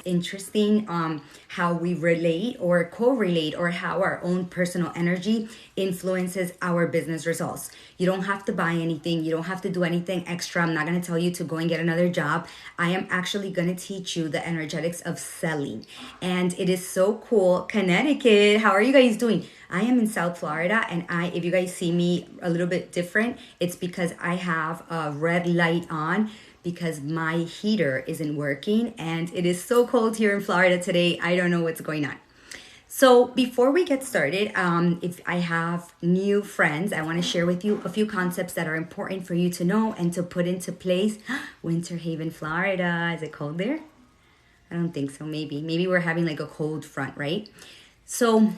interesting how we relate or correlate, or how our own personal energy influences our business results. You don't have to buy anything. You don't have to do anything extra. I'm not going to tell you to go and get another job. I am actually going to teach you the energetics of selling. And it is so cool. Connecticut, how are you guys doing? I am in South Florida, and if you guys see me a little bit different, it's because I have a red light on because my heater isn't working, and it is so cold here in Florida today. I don't know what's going on. So before we get started, if I have new friends, I want to share with you a few concepts that are important for you to know and to put into place. Winter Haven, Florida. Is it cold there? I don't think so. Maybe we're having like a cold front, right? So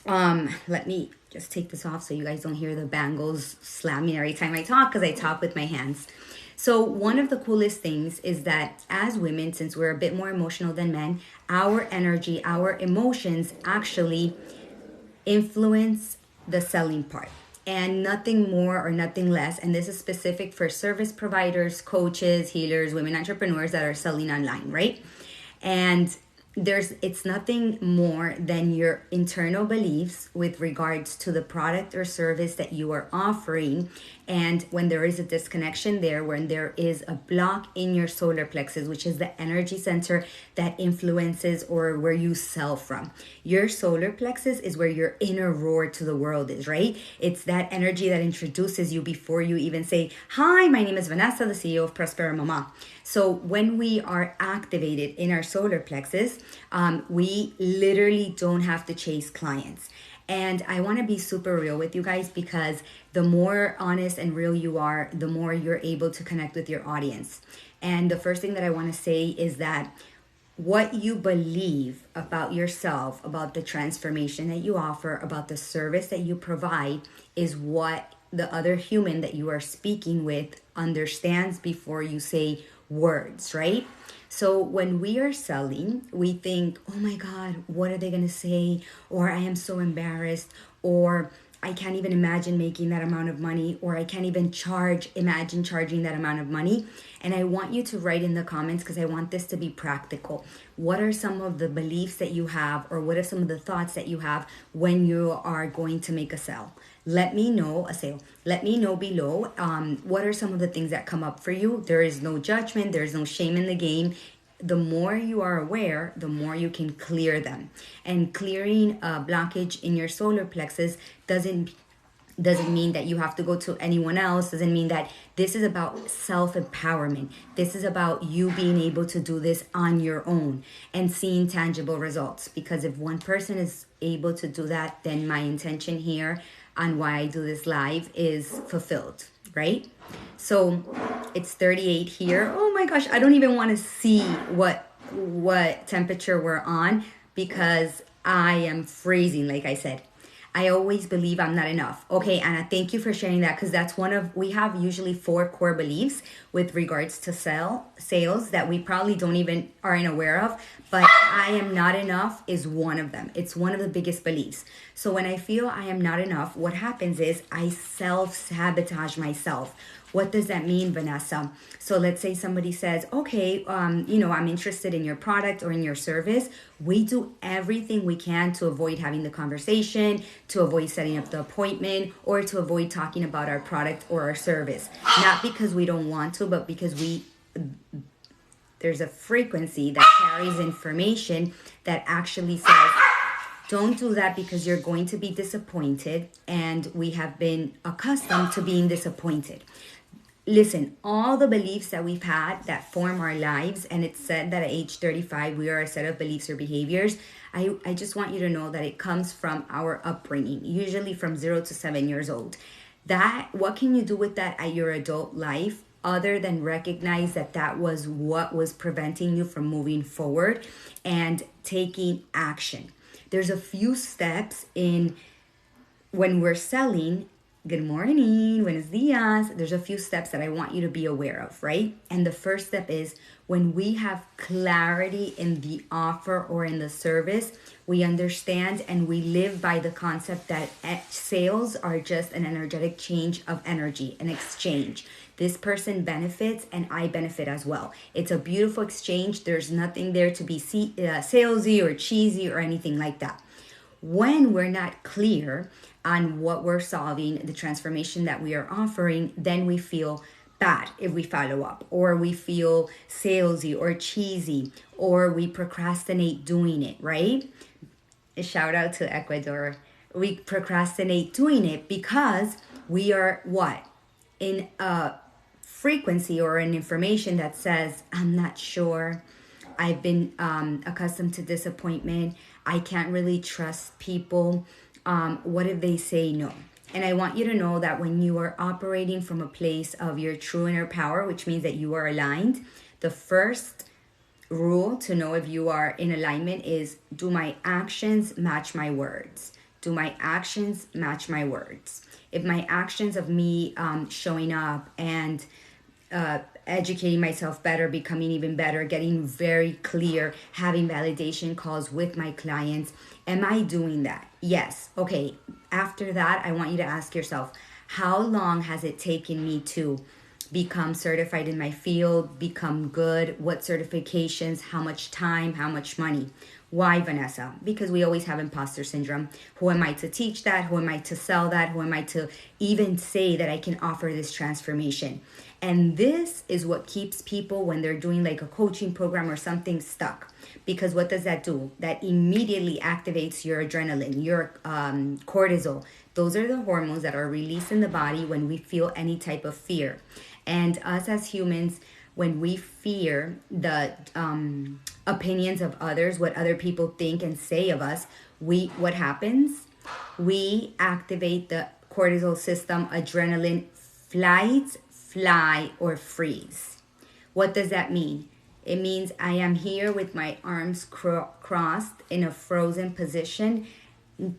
let me just take this off so you guys don't hear the bangles slamming every time I talk, because I talk with my hands. So one of the coolest things is that as women, since we're a bit more emotional than men, our energy, our emotions actually influence the selling part, and nothing more or nothing less. And this is specific for service providers, coaches, healers, women entrepreneurs that are selling online, right? And it's nothing more than your internal beliefs with regards to the product or service that you are offering. And when there is a disconnection there, when there is a block in your solar plexus, which is the energy center that influences or where you sell from. Your solar plexus is where your inner roar to the world is, right? It's that energy that introduces you before you even say, hi, my name is Vanessa, the CEO of Prospera Mama. So when we are activated in our solar plexus, we literally don't have to chase clients. And I want to be super real with you guys, because the more honest and real you are, the more you're able to connect with your audience. And the first thing that I want to say is that what you believe about yourself, about the transformation that you offer, about the service that you provide, is what the other human that you are speaking with understands before you say words, right? So when we are selling, we think, oh my God, what are they going to say? Or I am so embarrassed, or I can't even imagine making that amount of money, or I can't even imagine charging that amount of money. And I want you to write in the comments, because I want this to be practical. What are some of the beliefs that you have, or what are some of the thoughts that you have when you are going to make a sale? Let me know Let me know below. What are some of the things that come up for you? There is no judgment. There's no shame in the game. The more you are aware, the more you can clear them. And clearing a blockage in your solar plexus doesn't mean that you have to go to anyone else. Doesn't mean that. This is about self-empowerment. This is about you being able to do this on your own and seeing tangible results. Because if one person is able to do that, then my intention here on why I do this live is fulfilled, right? So it's 38 here. Oh my gosh, I don't even want to see what temperature we're on, because I am freezing, like I said. I always believe I'm not enough. Okay, Anna, thank you for sharing that, because that's we have usually 4 core beliefs with regards to sales that we probably aren't aware of, but I am not enough is one of them. It's one of the biggest beliefs. So when I feel I am not enough, what happens is I self-sabotage myself. What does that mean, Vanessa? So let's say somebody says, okay, I'm interested in your product or in your service. We do everything we can to avoid having the conversation, to avoid setting up the appointment, or to avoid talking about our product or our service. Not because we don't want to, but because there's a frequency that carries information that actually says, don't do that, because you're going to be disappointed. And we have been accustomed to being disappointed. Listen, all the beliefs that we've had that form our lives, and it's said that at age 35, we are a set of beliefs or behaviors. I just want you to know that it comes from our upbringing, usually from 0 to 7 years old. What can you do with that at your adult life, other than recognize that was what was preventing you from moving forward and taking action? There's a few steps in when we're selling. Good morning, buenos dias. There's a few steps that I want you to be aware of, right? And the first step is when we have clarity in the offer or in the service, we understand and we live by the concept that sales are just an energetic change of energy, an exchange. This person benefits and I benefit as well. It's a beautiful exchange. There's nothing there to be salesy or cheesy or anything like that. When we're not clear on what we're solving, the transformation that we are offering, then we feel bad if we follow up, or we feel salesy or cheesy, or we procrastinate doing it, right? A shout out to Ecuador. We procrastinate doing it because we are what? In a frequency or an information that says, I'm not sure. I've been accustomed to disappointment. I can't really trust people. What if they say no? And I want you to know that when you are operating from a place of your true inner power, which means that you are aligned, the first rule to know if you are in alignment is, do my actions match my words? Do my actions match my words? If my actions of me showing up and educating myself better, becoming even better, getting very clear, having validation calls with my clients, am I doing that? Yes. Okay. After that, I want you to ask yourself, how long has it taken me to become certified in my field, become good? What certifications? How much time? How much money? Why, Vanessa? Because we always have imposter syndrome. Who am I to teach that? Who am I to sell that? Who am I to even say that I can offer this transformation? And this is what keeps people, when they're doing like a coaching program or something, stuck. Because what does that do? That immediately activates your adrenaline, your cortisol. Those are the hormones that are released in the body when we feel any type of fear. And us as humans, when we fear the opinions of others, what other people think and say of us, what happens? We activate the cortisol system, adrenaline, flight, fly, or freeze. What does that mean? It means I am here with my arms crossed in a frozen position,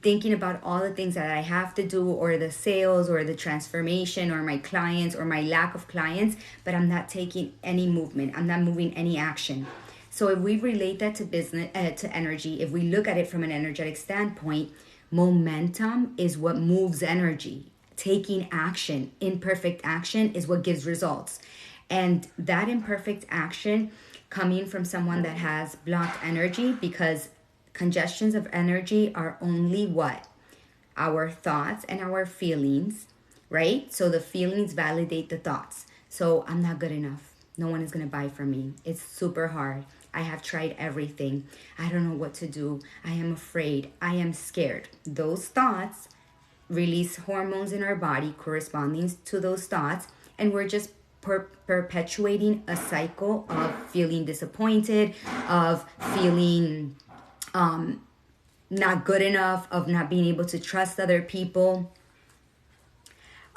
thinking about all the things that I have to do, or the sales, or the transformation, or my clients, or my lack of clients, but I'm not taking any movement. I'm not moving any action. So if we relate that to business, to energy, if we look at it from an energetic standpoint, momentum is what moves energy. Taking action, imperfect action, is what gives results. And that imperfect action coming from someone that has blocked energy, because congestions of energy are only what? Our thoughts and our feelings, right? So the feelings validate the thoughts. So I'm not good enough. No one is going to buy from me. It's super hard. I have tried everything. I don't know what to do. I am afraid. I am scared. Those thoughts release hormones in our body corresponding to those thoughts, and we're just perpetuating a cycle of feeling disappointed, of feeling not good enough, of not being able to trust other people.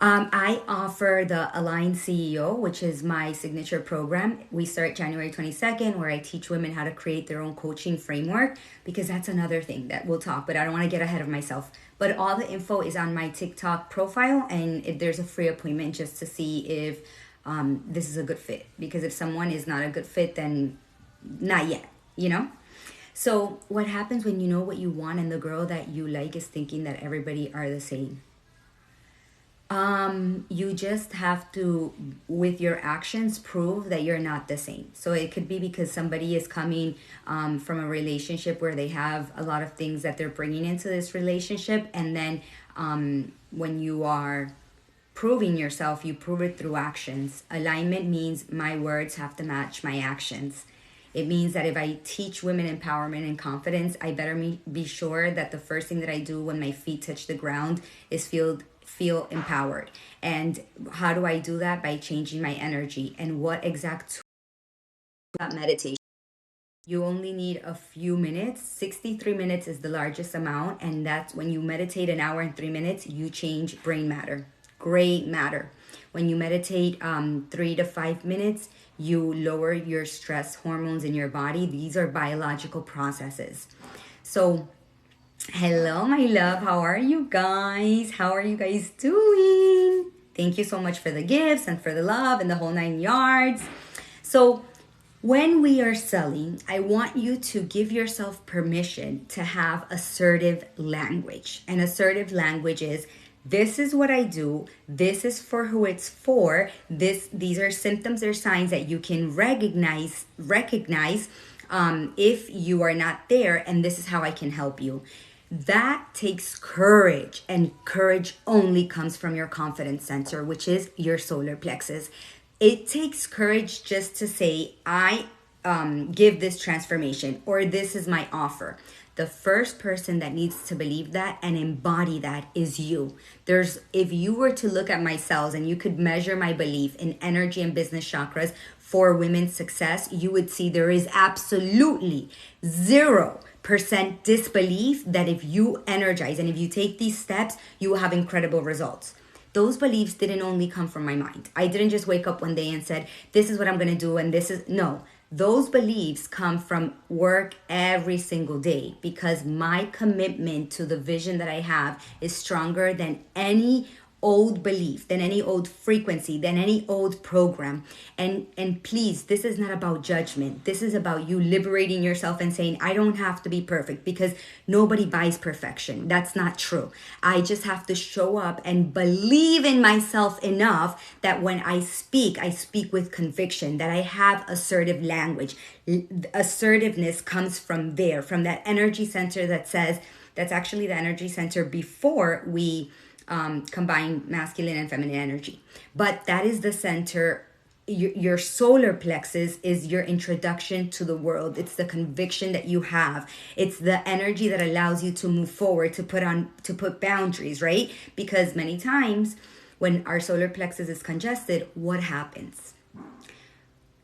I offer the Align CEO, which is my signature program. We start January 22nd, where I teach women how to create their own coaching framework, because that's another thing that we'll talk, but I don't want to get ahead of myself. But all the info is on my TikTok profile, and if there's a free appointment just to see if this is a good fit. Because if someone is not a good fit, then not yet, you know? So what happens when you know what you want and the girl that you like is thinking that everybody are the same? You just have to, with your actions, prove that you're not the same. So it could be because somebody is coming from a relationship where they have a lot of things that they're bringing into this relationship. And then when you are proving yourself, you prove it through actions. Alignment means my words have to match my actions. It means that if I teach women empowerment and confidence, I better be sure that the first thing that I do when my feet touch the ground is feel empowered. And how do I do that? By changing my energy. And what exact meditation? You only need a few minutes. 63 minutes is the largest amount, and that's when you meditate an hour and 3 minutes, you change brain matter, gray matter. When you meditate 3 to 5 minutes, you lower your stress hormones in your body. These are biological processes. So hello, my love. How are you guys? How are you guys doing? Thank you so much for the gifts and for the love and the whole 9 yards. So when we are selling, I want you to give yourself permission to have assertive language. And assertive language is This is what I do. This is for who it's for. These are symptoms or signs that you can recognize if you are not there, and this is how I can help you. That takes courage, and courage only comes from your confidence center, which is your solar plexus. It takes courage just to say, I give this transformation, or this is my offer. The first person that needs to believe that and embody that is you. If you were to look at my cells and you could measure my belief in energy and business chakras for women's success, you would see there is absolutely 0% disbelief that if you energize and if you take these steps, you will have incredible results. Those beliefs didn't only come from my mind. I didn't just wake up one day and said, this is what I'm going to do. And no, those beliefs come from work every single day, because my commitment to the vision that I have is stronger than any old belief, than any old frequency, than any old program. And please, this is not about judgment. This is about you liberating yourself and saying, I don't have to be perfect, because nobody buys perfection. That's not true. I just have to show up and believe in myself enough that when I speak with conviction, that I have assertive language. Assertiveness comes from there, from that energy center that says, that's actually the energy center before we combine masculine and feminine energy. But that is the center. Your solar plexus is your introduction to the world. It's the conviction that you have. It's the energy that allows you to move forward, to put boundaries, right? Because many times when our solar plexus is congested, what happens?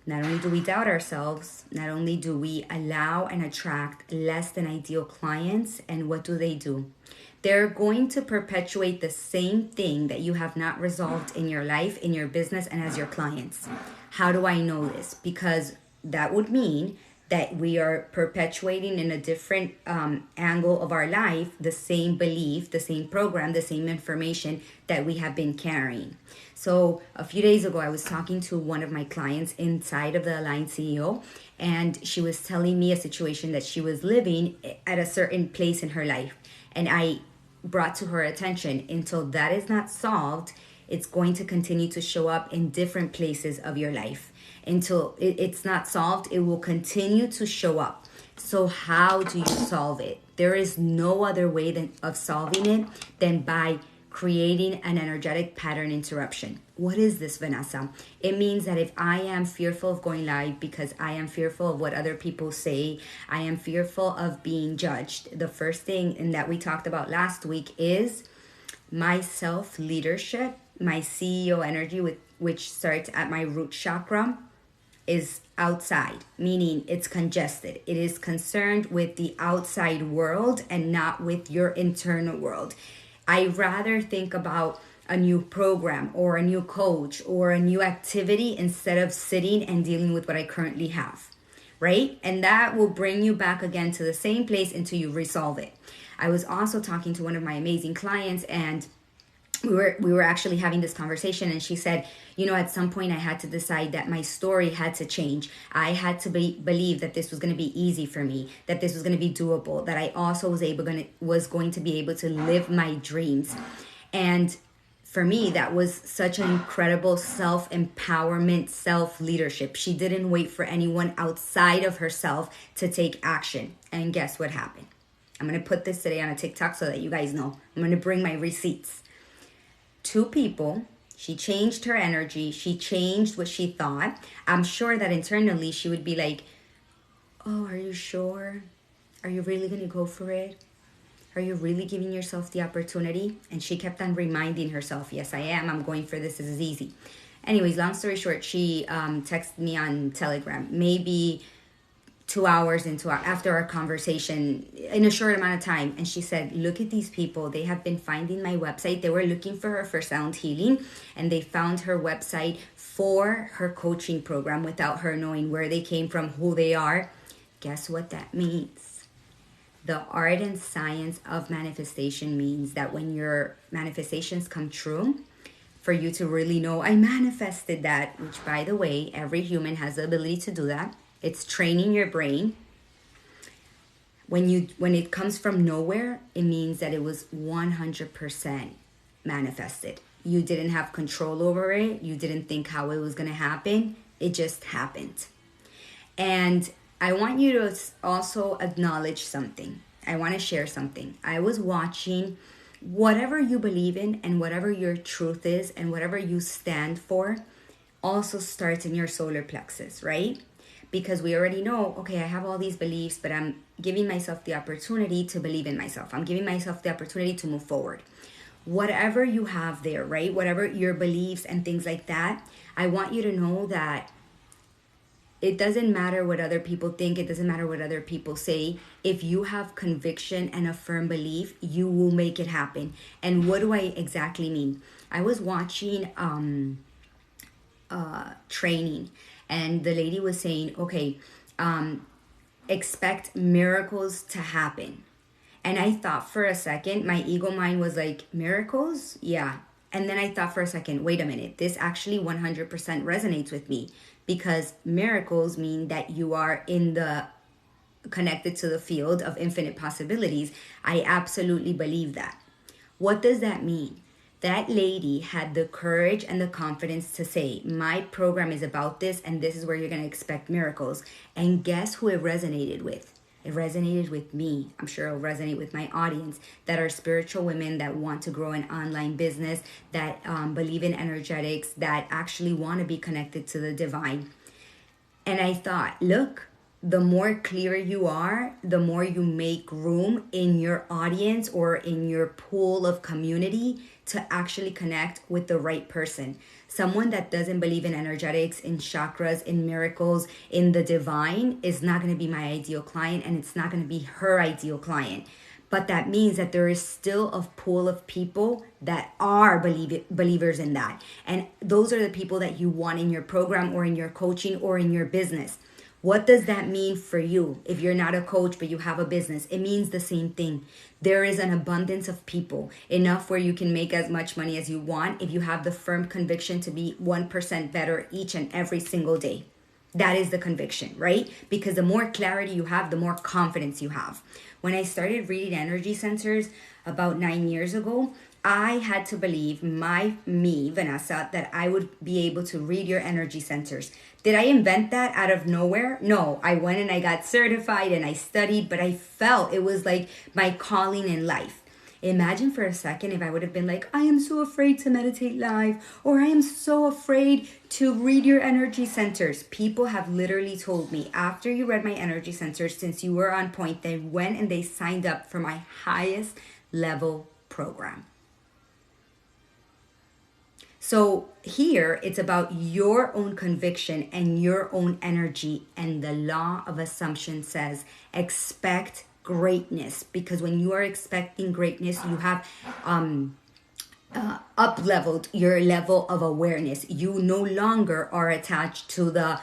Not only do we doubt ourselves, not only do we allow and attract less than ideal clients, and what do? They're going to perpetuate the same thing that you have not resolved in your life, in your business, and as your clients. How do I know this? Because that would mean that we are perpetuating in a different angle of our life the same belief, the same program, the same information that we have been carrying. So a few days ago, I was talking to one of my clients inside of the Align CEO, and she was telling me a situation that she was living at a certain place in her life. And I brought to her attention, until that is not solved, it's going to continue to show up in different places of your life. Until it's not solved, it will continue to show up. So how do you solve it? There is no other way of solving it than by creating an energetic pattern interruption. What is this, Vanessa? It means that if I am fearful of going live because I am fearful of what other people say, I am fearful of being judged. The first thing and that we talked about last week is my self-leadership, my CEO energy, which starts at my root chakra, is outside, meaning it's congested. It is concerned with the outside world and not with your internal world. I rather think about a new program or a new coach or a new activity instead of sitting and dealing with what I currently have, right? And that will bring you back again to the same place until you resolve it. I was also talking to one of my amazing clients, and we were actually having this conversation, and she said, at some point I had to decide that my story had to change. I had to believe that this was going to be easy for me, that this was going to be doable, that I also was going to be able to live my dreams. And for me, that was such an incredible self-empowerment, self-leadership. She didn't wait for anyone outside of herself to take action. And guess what happened? I'm going to put this today on a TikTok so that you guys know. I'm going to bring my receipts. 2 people, she changed her energy, she changed what she thought. I'm sure that internally she would be like, oh, are you sure? Are you really going to go for it? Are you really giving yourself the opportunity? And she kept on reminding herself, yes, I am. I'm going for this. This is easy. Anyways, long story short, she texted me on Telegram, maybe 2 hours after our conversation, in a short amount of time. And she said, look at these people. They have been finding my website. They were looking for her for sound healing, and they found her website for her coaching program without her knowing where they came from, who they are. Guess what that means? The art and science of manifestation means that when your manifestations come true, for you to really know, I manifested that, which, by the way, every human has the ability to do that. It's training your brain. When it comes from nowhere, it means that it was 100% manifest it. You didn't have control over it. You didn't think how it was going to happen. It just happened. And I want you to also acknowledge something. I want to share something. I was watching whatever you believe in and whatever your truth is and whatever you stand for also starts in your solar plexus, right? Because we already know, okay, I have all these beliefs, but I'm giving myself the opportunity to believe in myself. I'm giving myself the opportunity to move forward. Whatever you have there, right? Whatever your beliefs and things like that, I want you to know that it doesn't matter what other people think. It doesn't matter what other people say. If you have conviction and a firm belief, you will make it happen. And what do I exactly mean? I was watching training, and the lady was saying, okay, expect miracles to happen. And I thought for a second, my ego mind was like, miracles? Yeah. And then I thought for a second, wait a minute, this actually 100% resonates with me, because miracles mean that you are connected to the field of infinite possibilities. I absolutely believe that. What does that mean? That lady had the courage and the confidence to say, my program is about this, and this is where you're going to expect miracles. And guess who it resonated with? It resonated with me. I'm sure it'll resonate with my audience that are spiritual women that want to grow an online business, that believe in energetics, that actually want to be connected to the divine. And I thought, look, the more clear you are, the more you make room in your audience or in your pool of community to actually connect with the right person. Someone that doesn't believe in energetics, in chakras, in miracles, in the divine is not going to be my ideal client, and it's not going to be her ideal client. But that means that there is still a pool of people that are believers in that. And those are the people that you want in your program or in your coaching or in your business. What does that mean for you? If you're not a coach, but you have a business, it means the same thing. There is an abundance of people, enough where you can make as much money as you want if you have the firm conviction to be 1% better each and every single day. That is the conviction, right? Because the more clarity you have, the more confidence you have. When I started reading energy sensors about 9 years ago, I had to believe Vanessa, that I would be able to read your energy sensors. Did I invent that out of nowhere? No, I went and I got certified and I studied, but I felt it was like my calling in life. Imagine for a second if I would have been like, I am so afraid to meditate live, or I am so afraid to read your energy sensors. People have literally told me, after you read my energy sensors, since you were on point, they went and they signed up for my highest level program. So here it's about your own conviction and your own energy, and the law of assumption says expect greatness, because when you are expecting greatness, you have up leveled your level of awareness. You no longer are attached to the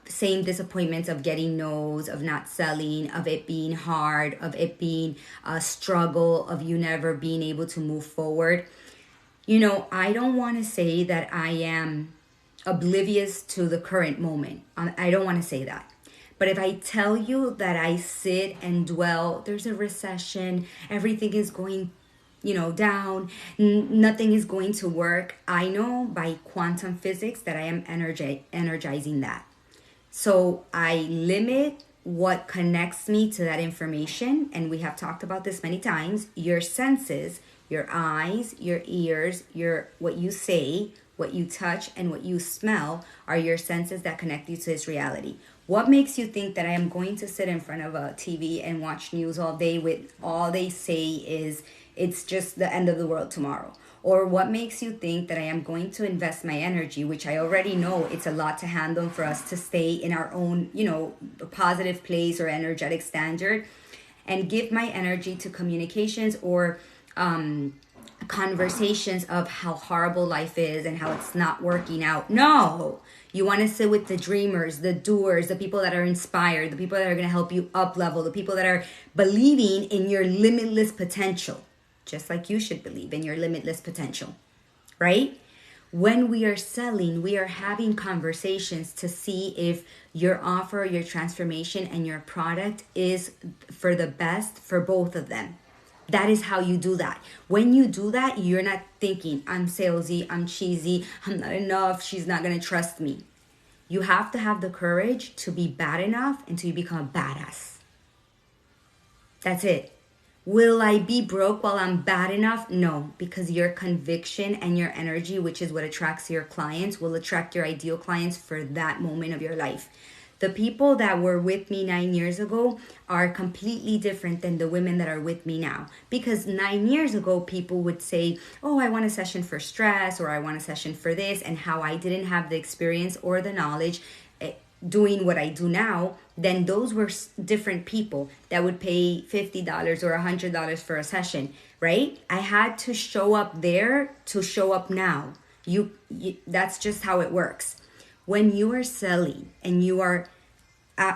same disappointments of getting no's, of not selling, of it being hard, of it being a struggle, of you never being able to move forward. You know, I don't want to say that I am oblivious to the current moment. I don't want to say that. But if I tell you that I sit and dwell, there's a recession, everything is going, down, nothing is going to work, I know by quantum physics that I am energizing that. So I limit what connects me to that information. And we have talked about this many times. Your senses, your eyes, your ears, what you say, what you touch, and what you smell are your senses that connect you to this reality. What makes you think that I am going to sit in front of a TV and watch news all day with all they say is it's just the end of the world tomorrow? Or what makes you think that I am going to invest my energy, which I already know it's a lot to handle for us to stay in our own, positive place or energetic standard, and give my energy to communications or conversations of how horrible life is and how it's not working out? No. You want to sit with the dreamers, the doers, the people that are inspired, the people that are going to help you up level, the people that are believing in your limitless potential, just like you should believe in your limitless potential, right? When we are selling, we are having conversations to see if your offer, your transformation, and your product is for the best for both of them. That is how you do that. When you do that, you're not thinking, I'm salesy, I'm cheesy, I'm not enough, she's not going to trust me. You have to have the courage to be bad enough until you become a badass. That's it. Will I be broke while I'm bad enough? No, because your conviction and your energy, which is what attracts your clients, will attract your ideal clients for that moment of your life. The people that were with me 9 years ago are completely different than the women that are with me now. Because 9 years ago, people would say, oh, I want a session for stress, or I want a session for this, and how I didn't have the experience or the knowledge doing what I do now, then those were different people that would pay $50 or $100 for a session, right? I had to show up there to show up now. That's just how it works. When you are selling and you are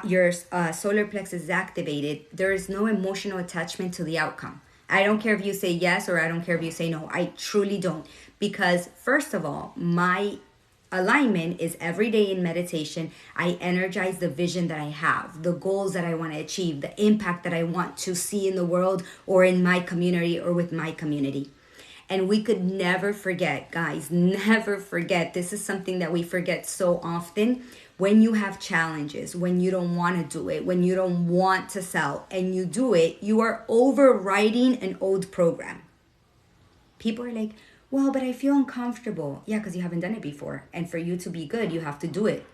your solar plexus is activated, there is no emotional attachment to the outcome. I don't care if you say yes or I don't care if you say no. I truly don't. Because first of all, my alignment is every day in meditation. I energize the vision that I have, the goals that I want to achieve, the impact that I want to see in the world or in my community or with my community. And we could never forget, guys, never forget. This is something that we forget so often. When you have challenges, when you don't want to do it, when you don't want to sell and you do it, you are overriding an old program. People are like, well, but I feel uncomfortable. Yeah, because you haven't done it before. And for you to be good, you have to do it.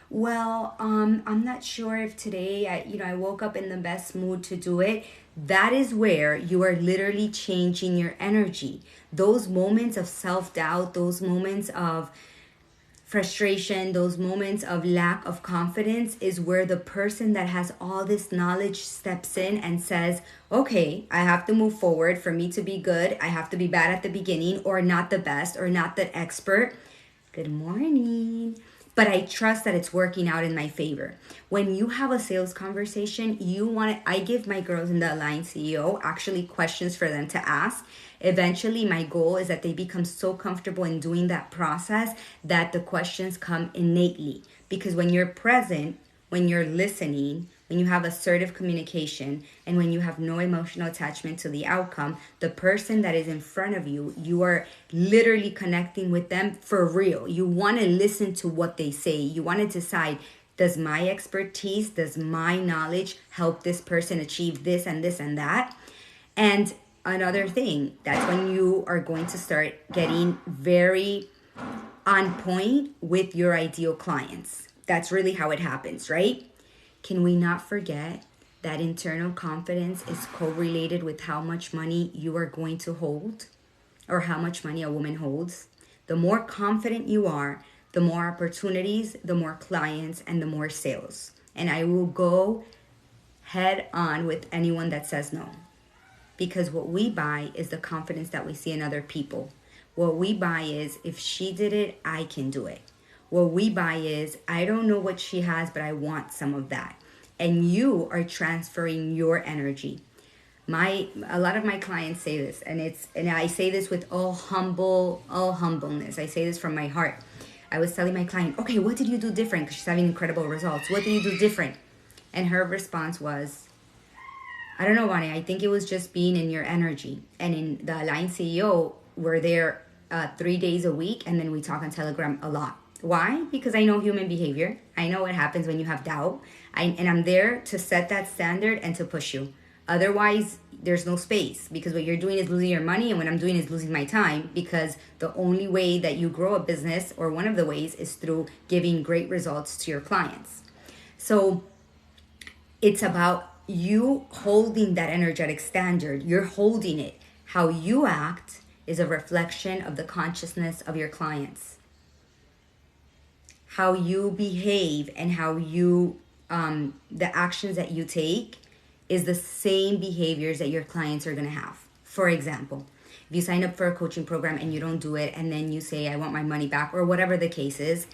Well, I'm not sure if today, I woke up in the best mood to do it. That is where you are literally changing your energy. Those moments of self-doubt, those moments of frustration, those moments of lack of confidence is where the person that has all this knowledge steps in and says, okay, I have to move forward. For me to be good, I have to be bad at the beginning or not the best or not the expert. Good morning. But I trust that it's working out in my favor. When you have a sales conversation, I give my girls in the Align CEO actually questions for them to ask. Eventually, my goal is that they become so comfortable in doing that process that the questions come innately. Because when you're present, when you're listening, when you have assertive communication, and when you have no emotional attachment to the outcome, the person that is in front of you, you are literally connecting with them for real. You want to listen to what they say. You want to decide, does my expertise, does my knowledge help this person achieve this and this and that? And another thing, that's when you are going to start getting very on point with your ideal clients. That's really how it happens, right? Can we not forget that internal confidence is correlated with how much money you are going to hold or how much money a woman holds? The more confident you are, the more opportunities, the more clients, and the more sales. And I will go head on with anyone that says no. Because what we buy is the confidence that we see in other people. What we buy is, if she did it, I can do it. What we buy is, I don't know what she has, but I want some of that. And you are transferring your energy. A lot of my clients say this, and I say this with all humbleness. I say this from my heart. I was telling my client, okay, what did you do different? Because she's having incredible results. What did you do different? And her response was, I don't know, Bonnie. I think it was just being in your energy. And in the Align CEO, we're there 3 days a week, and then we talk on Telegram a lot. Why? Because I know human behavior. I know what happens when you have doubt. And I'm there to set that standard and to push you. Otherwise, there's no space, because what you're doing is losing your money, and what I'm doing is losing my time, because the only way that you grow a business, or one of the ways, is through giving great results to your clients. So it's about you holding that energetic standard. You're holding it. How you act is a reflection of the consciousness of your clients. How you behave and how you, the actions that you take is the same behaviors that your clients are going to have. For example, if you sign up for a coaching program and you don't do it, and then you say, I want my money back, or whatever the case is,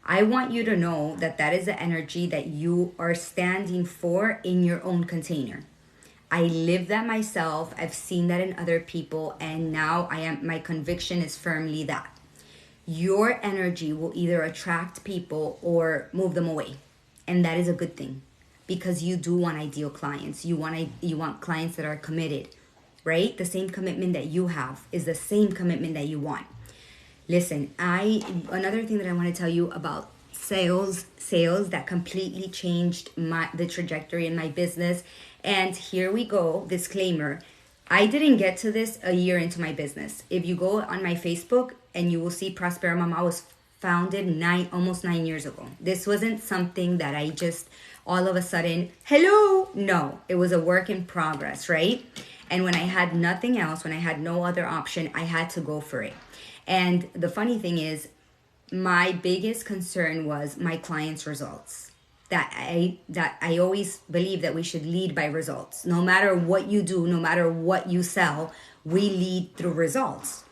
I want you to know that that is the energy that you are standing for in your own container. I live that myself. I've seen that in other people, and now my conviction is firmly that your energy will either attract people or move them away. And that is a good thing, because you do want ideal clients. You want clients that are committed, right? The same commitment that you have is the same commitment that you want. Listen, another thing that I want to tell you about sales that completely changed the trajectory in my business. And here we go, disclaimer. I didn't get to this a year into my business. If you go on my Facebook and you will see Prospera Mama was founded almost 9 years ago. This wasn't something that I just all of a sudden, hello. No, it was a work in progress, right? And when I had nothing else, when I had no other option, I had to go for it. And the funny thing is, my biggest concern was my clients' results. That I always believe that we should lead by results. No matter what you do, no matter what you sell, we lead through results.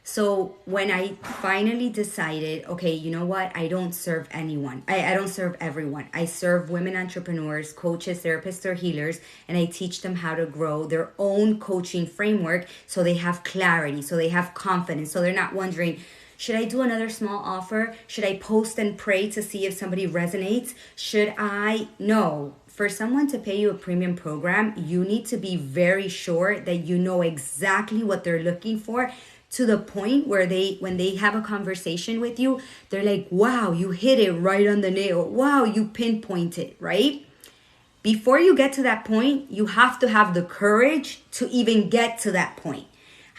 So when I finally decided, okay, you know what? I don't serve anyone. I don't serve everyone. I serve women entrepreneurs, coaches, therapists, or healers, and I teach them how to grow their own coaching framework so they have clarity, so they have confidence, so they're not wondering, should I do another small offer? Should I post and pray to see if somebody resonates? No. For someone to pay you a premium program, you need to be very sure that you know exactly what they're looking for, to the point where when they have a conversation with you, they're like, wow, you hit it right on the nail. Wow, you pinpointed, right? Before you get to that point, you have to have the courage to even get to that point.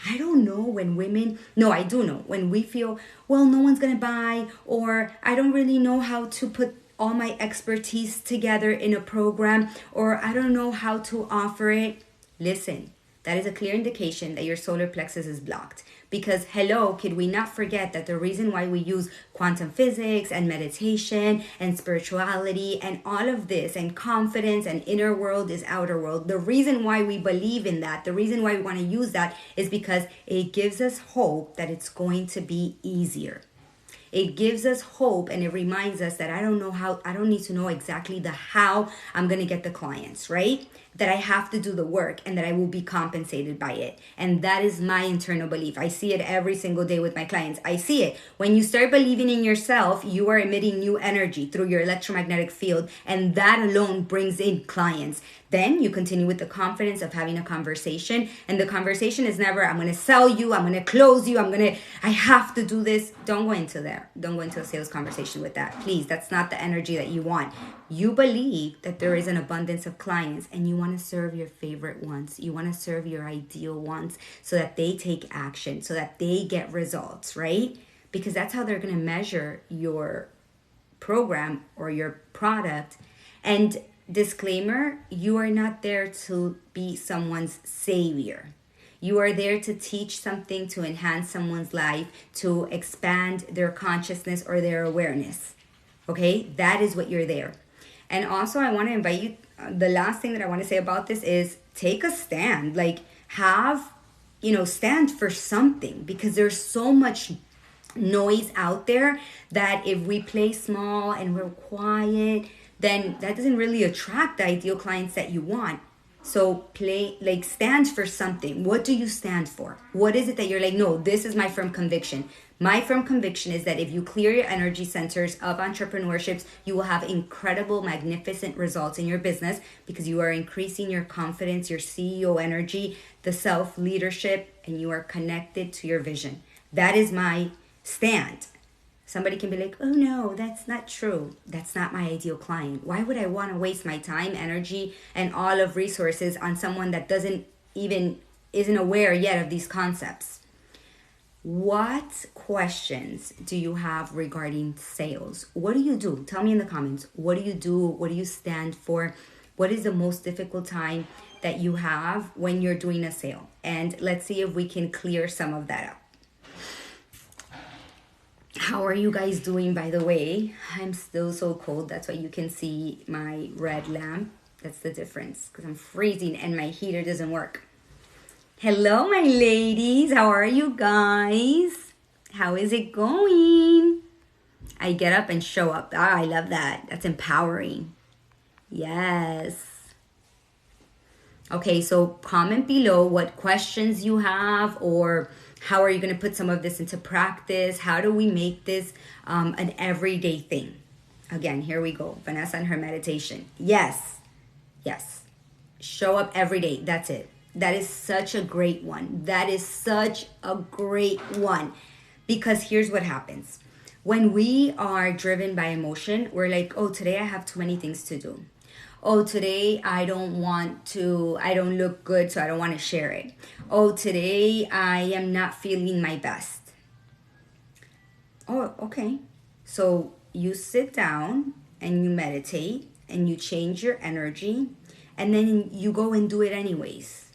I don't know I do know when we feel, well, no one's going to buy, or I don't really know how to put all my expertise together in a program, or I don't know how to offer it. Listen, that is a clear indication that your solar plexus is blocked. Because could we not forget that the reason why we use quantum physics and meditation and spirituality and all of this and confidence and inner world is outer world, the reason why we believe in that, the reason why we want to use that is because it gives us hope that it's going to be easier. It gives us hope, and it reminds us that I don't need to know exactly how I'm going to get the clients, right? That I have to do the work and that I will be compensated by it. And that is my internal belief. I see it every single day with my clients. I see it. When you start believing in yourself, you are emitting new energy through your electromagnetic field, and that alone brings in clients. Then you continue with the confidence of having a conversation, and the conversation is never, I'm going to sell you, I'm going to close you, I have to do this. Don't go into there. Don't go into a sales conversation with that. Please, that's not the energy that you want. You believe that there is an abundance of clients, and you want to serve your favorite ones. You want to serve your ideal ones so that they take action, so that they get results, right? Because that's how they're going to measure your program or your product. And disclaimer, you are not there to be someone's savior. You are there to teach something, to enhance someone's life, to expand their consciousness or their awareness. Okay? That is what you're there. And also, I want to invite you, the last thing that I want to say about this is take a stand. Stand for something, because there's so much noise out there that if we play small and we're quiet, then that doesn't really attract the ideal clients that you want. So stand for something. What do you stand for? What is it that you're like, no, this is my firm conviction. My firm conviction is that if you clear your energy centers of entrepreneurships, you will have incredible, magnificent results in your business, because you are increasing your confidence, your CEO energy, the self-leadership, and you are connected to your vision. That is my stand. Somebody can be like, oh no, that's not true. That's not my ideal client. Why would I want to waste my time, energy, and all of resources on someone that isn't aware yet of these concepts? What questions do you have regarding sales? What do you do? Tell me in the comments. What do you do? What do you stand for? What is the most difficult time that you have when you're doing a sale? And let's see if we can clear some of that up. How are you guys doing, by the way? I'm still so cold. That's why you can see my red lamp. That's the difference, because I'm freezing and my heater doesn't work. Hello, my ladies. How are you guys? How is it going? I get up and show up. I love that. That's empowering. Yes. Okay, so comment below what questions you have, or how are you going to put some of this into practice? How do we make this an everyday thing? Again, here we go. Vanessa and her meditation. Yes. Show up every day. That's it. That is such a great one. That is such a great one. Because here's what happens. When we are driven by emotion, we're like, oh, today I have too many things to do. Oh, today I don't look good, so I don't want to share it. Oh, today I am not feeling my best. Oh, okay. So you sit down and you meditate and you change your energy, and then you go and do it anyways.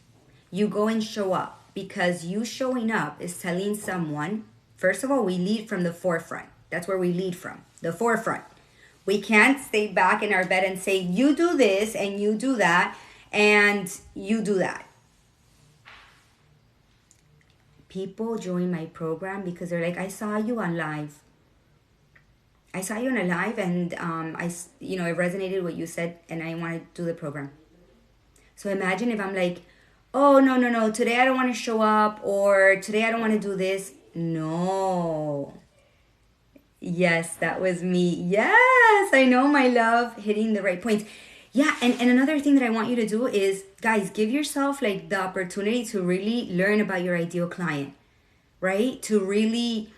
You go and show up, because you showing up is telling someone, first of all, we lead from the forefront. That's where we lead from, the forefront. We can't stay back in our bed and say, you do this and you do that and you do that. People join my program because they're like, I saw you on live. I saw you on a live, and it resonated what you said, and I want to do the program. So imagine if I'm like, oh, no, today I don't want to show up, or today I don't want to do this. No. Yes, that was me. Yes, I know, my love, hitting the right points. Yeah, and another thing that I want you to do is, guys, give yourself like the opportunity to really learn about your ideal client, right? To really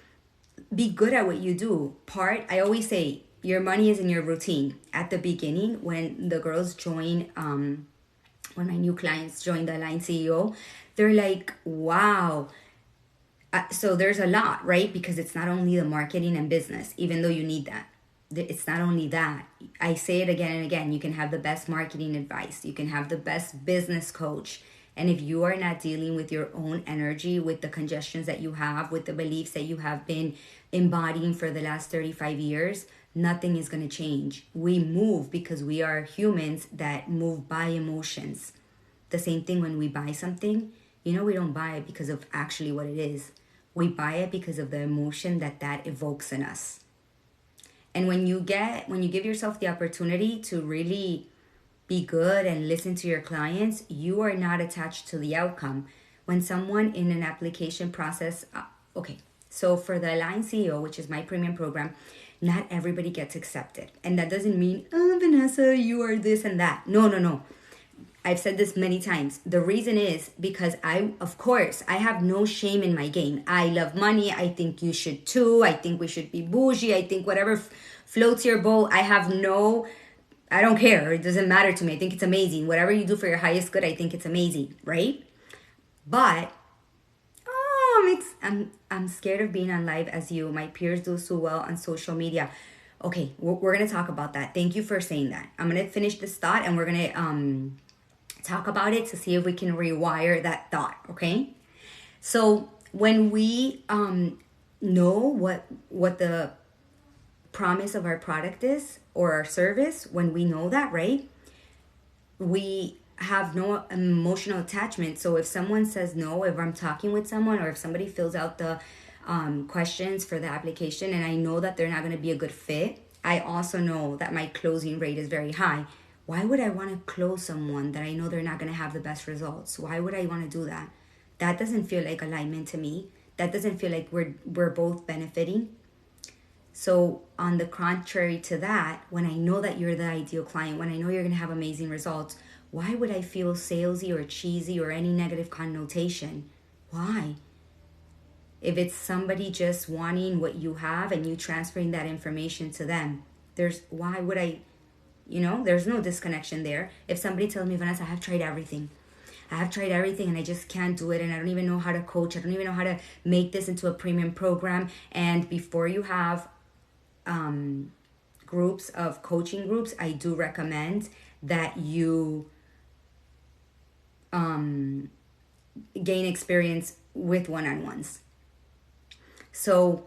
be good at what you do. I always say, your money is in your routine. At the beginning, when the girls join, when my new clients join the Align CEO, they're like, wow. So there's a lot, right? Because it's not only the marketing and business, even though you need that. It's not only that. I say it again and again. You can have the best marketing advice. You can have the best business coach. And if you are not dealing with your own energy, with the congestions that you have, with the beliefs that you have been embodying for the last 35 years, nothing is going to change. We move because we are humans that move by emotions. The same thing when we buy something. We don't buy it because of actually what it is. We buy it because of the emotion that evokes in us. And when you give yourself the opportunity to really be good and listen to your clients, you are not attached to the outcome. When someone in an application process, so for the Align CEO, which is my premium program, not everybody gets accepted. And that doesn't mean, oh, Vanessa, you are this and that. No. I've said this many times. The reason is because I have no shame in my game. I love money. I think you should too. I think we should be bougie. I think whatever floats your boat. I don't care. It doesn't matter to me. I think it's amazing. Whatever you do for your highest good, I think it's amazing, right? But I'm scared of being on live as you. My peers do so well on social media. Okay, we're gonna talk about that. Thank you for saying that. I'm gonna finish this thought, and we're gonna talk about it to see if we can rewire that thought. Okay, so when we know what the promise of our product is or our service, when we know that, right, we have no emotional attachment. So if someone says no, if I'm talking with someone, or if somebody fills out the questions for the application and I know that they're not going to be a good fit, I also know that my closing rate is very high. Why would I want to close someone that I know they're not going to have the best results? Why would I want to do that? That doesn't feel like alignment to me. That doesn't feel like we're both benefiting. So on the contrary to that, when I know that you're the ideal client, when I know you're going to have amazing results, why would I feel salesy or cheesy or any negative connotation? Why? If it's somebody just wanting what you have and you transferring that information to them, there's no disconnection there. If somebody tells me, Vanessa, I have tried everything and I just can't do it, and I don't even know how to coach, I don't even know how to make this into a premium program. And before you have groups of coaching groups, I do recommend that you gain experience with one-on-ones. So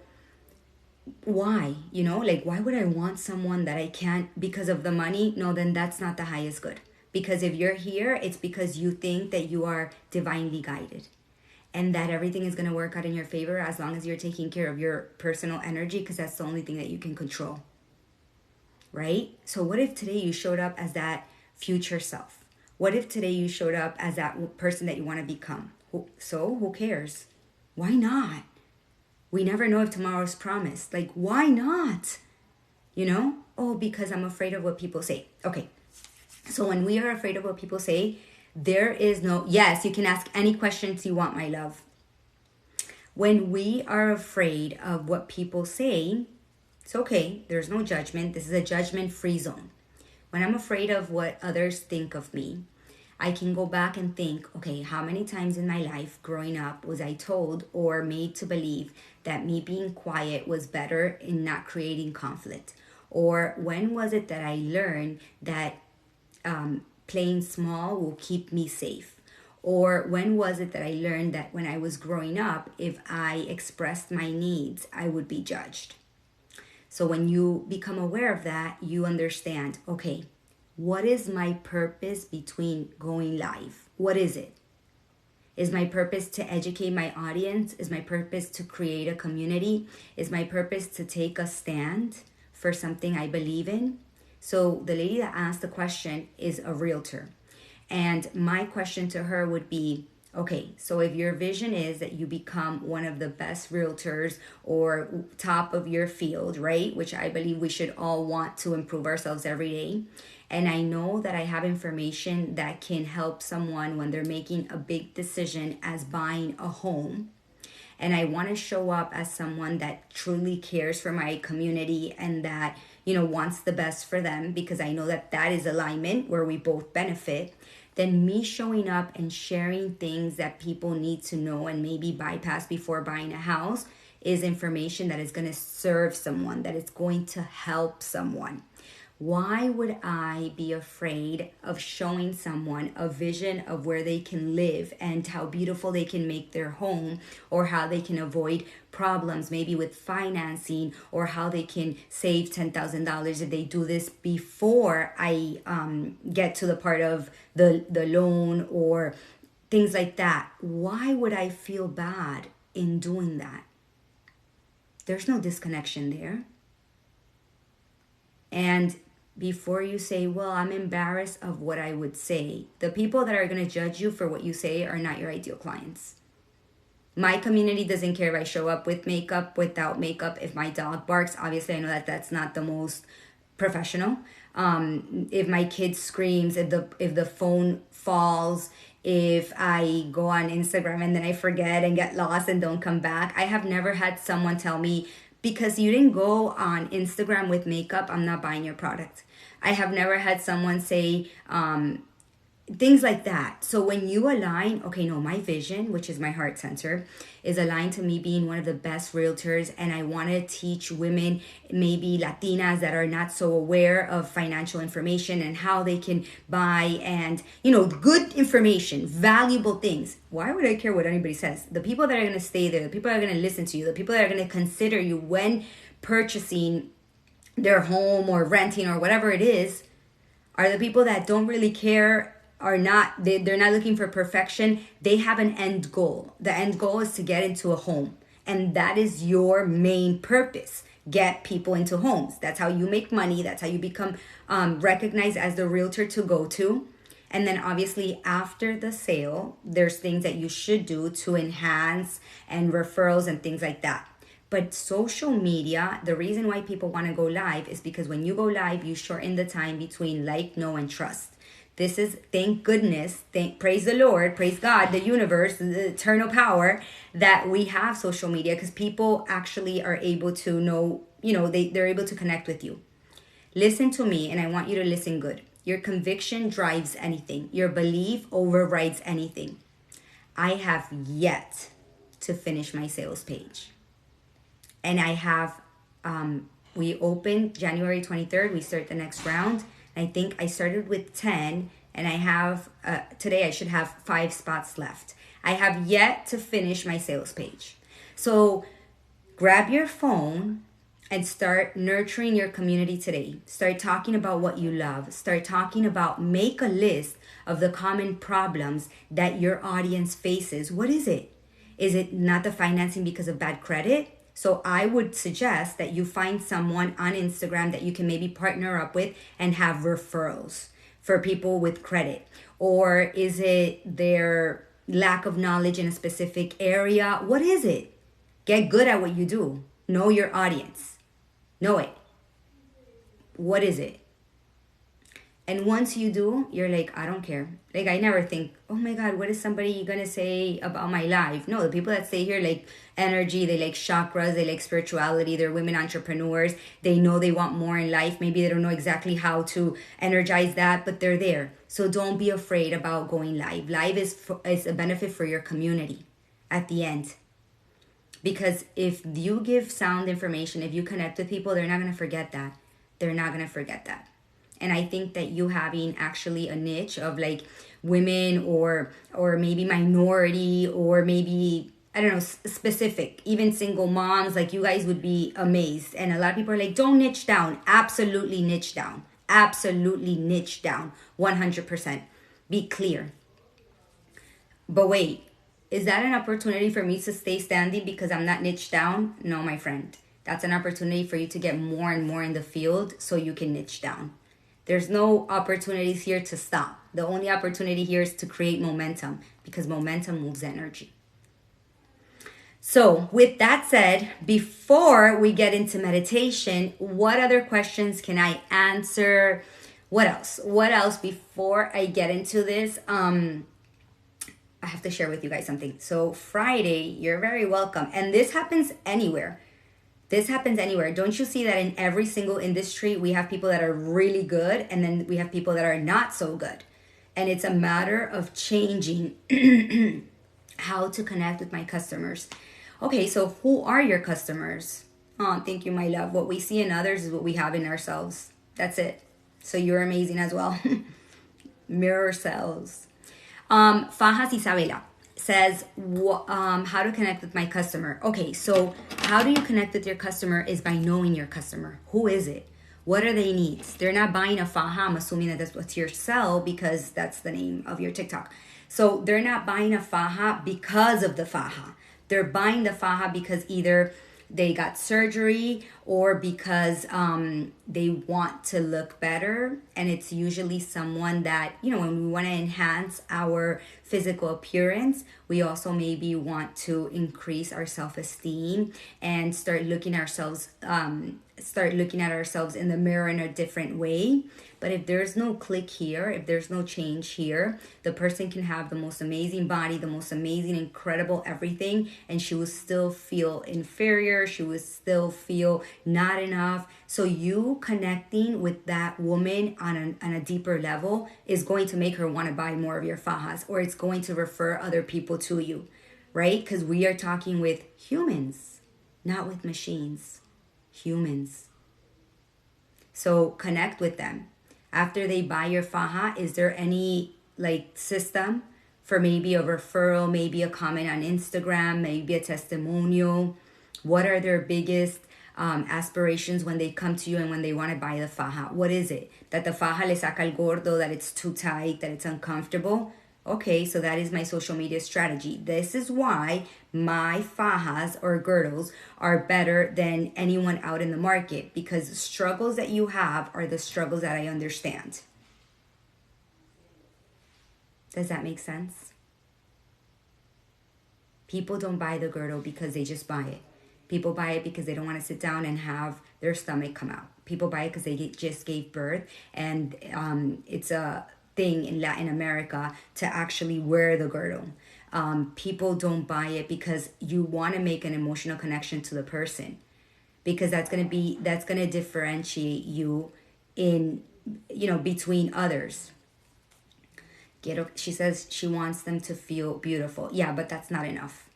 why? Why would I want someone that I can't because of the money? No, then that's not the highest good. Because if you're here, it's because you think that you are divinely guided and that everything is going to work out in your favor as long as you're taking care of your personal energy, because that's the only thing that you can control. Right? So what if today you showed up as that future self? What if today you showed up as that person that you want to become? So who cares? Why not? We never know if tomorrow's promised. Why not? Oh, because I'm afraid of what people say. Okay. So when we are afraid of what people say, There is no, yes, you can ask any questions you want, my love. When we are afraid of what people say, it's okay. There's no judgment. This is a judgment-free zone. When I'm afraid of what others think of me, I can go back and think, okay, how many times in my life growing up was I told or made to believe that me being quiet was better in not creating conflict? Or when was it that I learned that playing small will keep me safe? Or when was it that I learned that when I was growing up, if I expressed my needs, I would be judged? So when you become aware of that, you understand, okay, what is my purpose between going live? What is it? Is my purpose to educate my audience? Is my purpose to create a community? Is my purpose to take a stand for something I believe in? So the lady that asked the question is a realtor. And my question to her would be, okay, so if your vision is that you become one of the best realtors or top of your field, right? Which I believe we should all want to improve ourselves every day. And I know that I have information that can help someone when they're making a big decision as buying a home. And I want to show up as someone that truly cares for my community and that, wants the best for them, because I know that that is alignment where we both benefit. Then me showing up and sharing things that people need to know and maybe bypass before buying a house is information that is going to serve someone, that is going to help someone. Why would I be afraid of showing someone a vision of where they can live and how beautiful they can make their home, or how they can avoid problems maybe with financing, or how they can save $10,000 if they do this before I get to the part of the loan or things like that? Why would I feel bad in doing that? There's no disconnection there. And before you say, well, I'm embarrassed of what I would say, the people that are going to judge you for what you say are not your ideal clients. My community doesn't care if I show up with makeup, without makeup. If my dog barks, obviously I know that that's not the most professional. If my kid screams, if the phone falls, if I go on Instagram and then I forget and get lost and don't come back. I have never had someone tell me, because you didn't go on Instagram with makeup, I'm not buying your product. I have never had someone say things like that. So when you align, okay, no, my vision, which is my heart center, is aligned to me being one of the best realtors, and I want to teach women, maybe Latinas that are not so aware of financial information and how they can buy, and good information, valuable things. Why would I care what anybody says? The people that are going to stay there, the people that are going to listen to you, the people that are going to consider you when purchasing their home or renting or whatever it is, are the people that don't really care, are not, they're not looking for perfection. They have an end goal. The end goal is to get into a home, and that is your main purpose. Get people into homes. That's how you make money. That's how you become recognized as the realtor to go to. And then obviously after the sale, there's things that you should do to enhance, and referrals and things like that. But social media, the reason why people want to go live is because when you go live, you shorten the time between like, know, and trust. This is, thank goodness, praise the Lord, praise God, the universe, the eternal power, that we have social media, because people actually are able to know, they're able to connect with you. Listen to me, and I want you to listen good. Your conviction drives anything. Your belief overrides anything. I have yet to finish my sales page. And I have, we opened January 23rd. We start the next round. I think I started with 10, and I have, today I should have 5 spots left. I have yet to finish my sales page. So grab your phone and start nurturing your community today. Start talking about what you love. Start talking about, make a list of the common problems that your audience faces. What is it? Is it not the financing because of bad credit? So I would suggest that you find someone on Instagram that you can maybe partner up with and have referrals for people with credit. Or is it their lack of knowledge in a specific area? What is it? Get good at what you do. Know your audience. Know it. What is it? And once you do, you're like, I don't care. Like, I never think, oh my God, what is somebody gonna say about my life? No, the people that stay here like energy, they like chakras, they like spirituality, they're women entrepreneurs. They know they want more in life. Maybe they don't know exactly how to energize that, but they're there. So don't be afraid about going live. Live is a benefit for your community at the end. Because if you give sound information, if you connect with people, they're not gonna forget that. They're not gonna forget that. And I think that you having actually a niche of like women or maybe minority or maybe I don't know specific, even single moms, like you guys would be amazed. And a lot of people are like, don't niche down. Absolutely niche down. Absolutely niche down. 100%. Be clear. But wait, is that an opportunity for me to stay standing because I'm not niche down? No, my friend. That's an opportunity for you to get more and more in the field so you can niche down. There's no opportunities here to stop. The only opportunity here is to create momentum because momentum moves energy. So, with that said, before we get into meditation, what other questions can I answer? What else? What else before I get into this? I have to share with you guys something. So Friday, you're very welcome. And this happens anywhere. This happens anywhere. Don't you see that in every single industry, we have people that are really good and then we have people that are not so good. And it's a matter of changing how to connect with my customers. Okay, so who are your customers? Oh, thank you, my love. What we see in others is what we have in ourselves. That's it. So you're amazing as well. Mirror cells. Fajas Isabela says, how to connect with my customer. Okay, so how do you connect with your customer is by knowing your customer. Who is it? What are their needs? They're not buying a faja. I'm assuming that that's what's your sell because that's the name of your TikTok. So they're not buying a faja because of the faja. They're buying the faja because either they got surgery or because they want to look better. And it's usually someone that, you know, when we want to enhance our physical appearance, we also maybe want to increase our self-esteem and start looking at ourselves in the mirror in a different way. But if there's no click here, if there's no change here, the person can have the most amazing body, the most amazing, incredible everything, and she will still feel inferior. She will still feel not enough. So you connecting with that woman on a deeper level is going to make her want to buy more of your fajas, or it's going to refer other people to you, right? Because we are talking with humans, not with machines. Humans. So connect with them. After they buy your faja, is there any like system for maybe a referral, maybe a comment on Instagram, maybe a testimonial? What are their biggest aspirations when they come to you and when they want to buy the faja? What is it? That the faja le saca el gordo, that it's too tight, that it's uncomfortable? Okay, so that is my social media strategy. This is why my fajas or girdles are better than anyone out in the market, because the struggles that you have are the struggles that I understand. Does that make sense? People don't buy the girdle because they just buy it. People buy it because they don't want to sit down and have their stomach come out. People buy it because they just gave birth, and it's a thing in Latin America to actually wear the girdle. People don't buy it because you want to make an emotional connection to the person, because that's going to differentiate you in, you know, between others. She says she wants them to feel beautiful. Yeah, but that's not enough,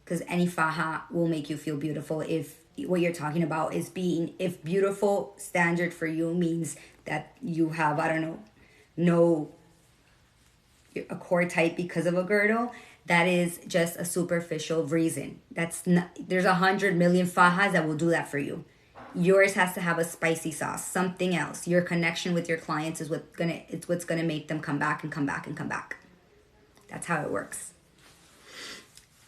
because any faja will make you feel beautiful if what you're talking about is if beautiful standard for you means that you have, I don't know, a core type because of a girdle. That is just a superficial reason. There's 100 million fajas that will do that for you. Yours has to have a spicy sauce, something else. Your connection with your clients is what's gonna make them come back and come back and come back. That's how it works.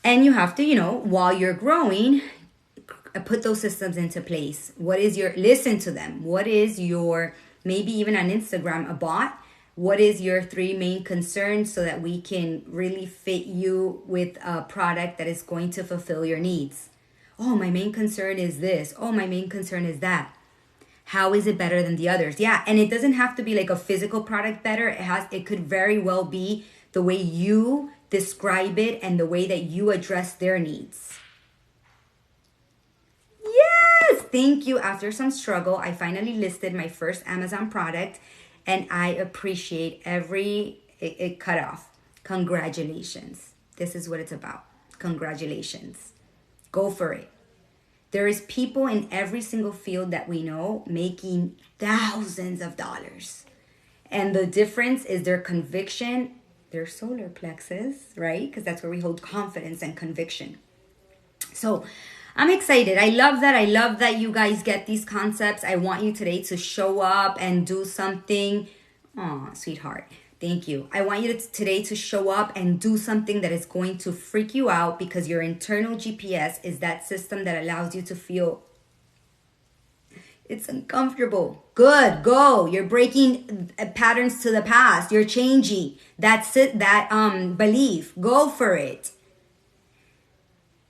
And you have to, you know, while you're growing, put those systems into place. Listen to them. What is your, maybe even on Instagram, a bot? What is your 3 main concerns so that we can really fit you with a product that is going to fulfill your needs? Oh, my main concern is this. Oh, my main concern is that. How is it better than the others? Yeah, and it doesn't have to be like a physical product better. It could very well be the way you describe it and the way that you address their needs. Yes, thank you. After some struggle, I finally listed my first Amazon product and I appreciate it cut off. Congratulations. This is what it's about. Congratulations. Go for it. There is people in every single field that we know making thousands of dollars. And the difference is their conviction, their solar plexus, right? Because that's where we hold confidence and conviction. So I'm excited. I love that. I love that you guys get these concepts. I want you today to show up and do something. Aw, sweetheart. Thank you. I want you today to show up and do something that is going to freak you out, because your internal GPS is that system that allows you to feel it's uncomfortable. Good, go. You're breaking patterns to the past. You're changing. That's it, that belief. Go for it.